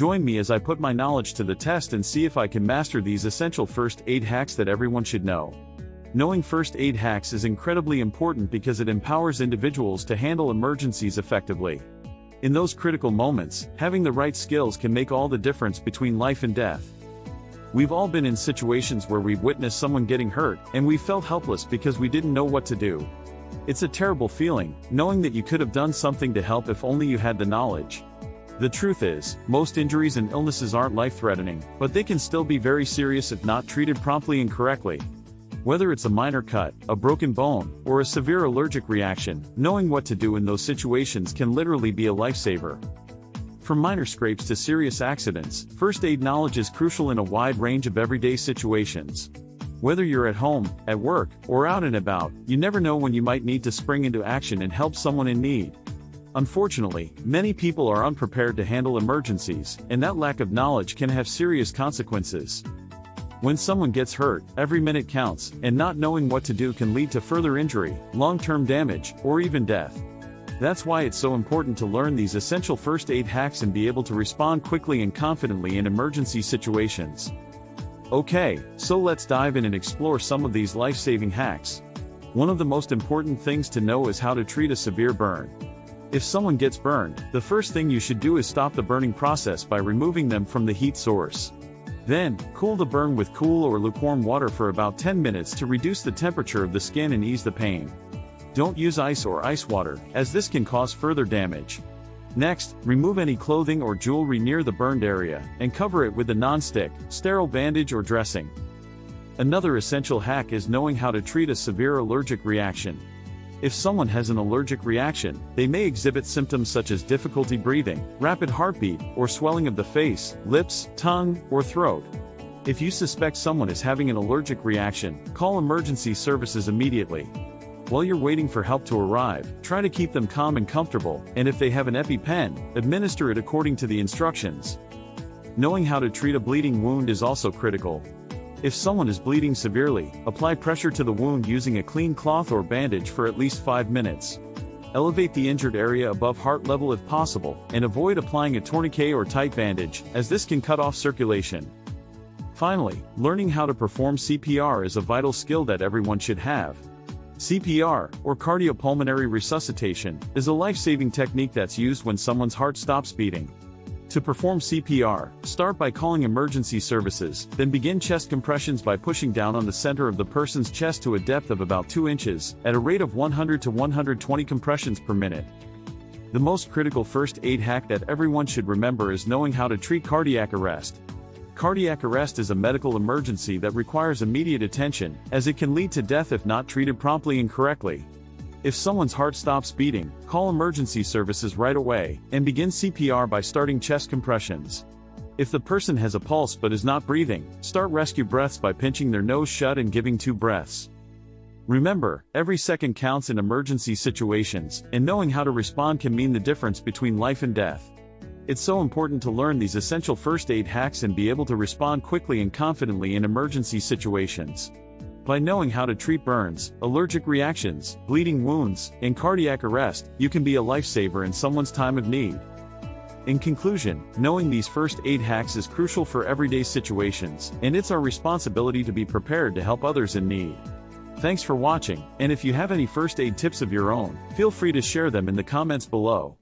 Join me as I put my knowledge to the test and see if I can master these essential first aid hacks that everyone should know. Knowing first aid hacks is incredibly important because it empowers individuals to handle emergencies effectively. In those critical moments, having the right skills can make all the difference between life and death. We've all been in situations where we've witnessed someone getting hurt, and we felt helpless because we didn't know what to do. It's a terrible feeling, knowing that you could have done something to help if only you had the knowledge. The truth is, most injuries and illnesses aren't life-threatening, but they can still be very serious if not treated promptly and correctly. Whether it's a minor cut, a broken bone, or a severe allergic reaction, knowing what to do in those situations can literally be a lifesaver. From minor scrapes to serious accidents, first aid knowledge is crucial in a wide range of everyday situations. Whether you're at home, at work, or out and about, you never know when you might need to spring into action and help someone in need. Unfortunately, many people are unprepared to handle emergencies, and that lack of knowledge can have serious consequences. When someone gets hurt, every minute counts, and not knowing what to do can lead to further injury, long-term damage, or even death. That's why it's so important to learn these essential first aid hacks and be able to respond quickly and confidently in emergency situations. Okay, so let's dive in and explore some of these life-saving hacks. One of the most important things to know is how to treat a severe burn. If someone gets burned, the first thing you should do is stop the burning process by removing them from the heat source. Then, cool the burn with cool or lukewarm water for about 10 minutes to reduce the temperature of the skin and ease the pain. Don't use ice or ice water, as this can cause further damage. Next, remove any clothing or jewelry near the burned area, and cover it with a non-stick, sterile bandage or dressing. Another essential hack is knowing how to treat a severe allergic reaction. If someone has an allergic reaction, they may exhibit symptoms such as difficulty breathing, rapid heartbeat, or swelling of the face, lips, tongue, or throat. If you suspect someone is having an allergic reaction, call emergency services immediately. While you're waiting for help to arrive, try to keep them calm and comfortable, and if they have an EpiPen, administer it according to the instructions. Knowing how to treat a bleeding wound is also critical. If someone is bleeding severely, apply pressure to the wound using a clean cloth or bandage for at least 5 minutes. Elevate the injured area above heart level if possible, and avoid applying a tourniquet or tight bandage, as this can cut off circulation. Finally, learning how to perform CPR is a vital skill that everyone should have. CPR, or cardiopulmonary resuscitation, is a life-saving technique that's used when someone's heart stops beating. To perform CPR, start by calling emergency services, then begin chest compressions by pushing down on the center of the person's chest to a depth of about 2 inches, at a rate of 100 to 120 compressions per minute. The most critical first aid hack that everyone should remember is knowing how to treat cardiac arrest. Cardiac arrest is a medical emergency that requires immediate attention, as it can lead to death if not treated promptly and correctly. If someone's heart stops beating, call emergency services right away, and begin CPR by starting chest compressions. If the person has a pulse but is not breathing, start rescue breaths by pinching their nose shut and giving 2 breaths. Remember, every second counts in emergency situations, and knowing how to respond can mean the difference between life and death. It's so important to learn these essential first aid hacks and be able to respond quickly and confidently in emergency situations. By knowing how to treat burns, allergic reactions, bleeding wounds, and cardiac arrest, you can be a lifesaver in someone's time of need. In conclusion, knowing these first aid hacks is crucial for everyday situations, and it's our responsibility to be prepared to help others in need. Thanks for watching, and if you have any first aid tips of your own, feel free to share them in the comments below.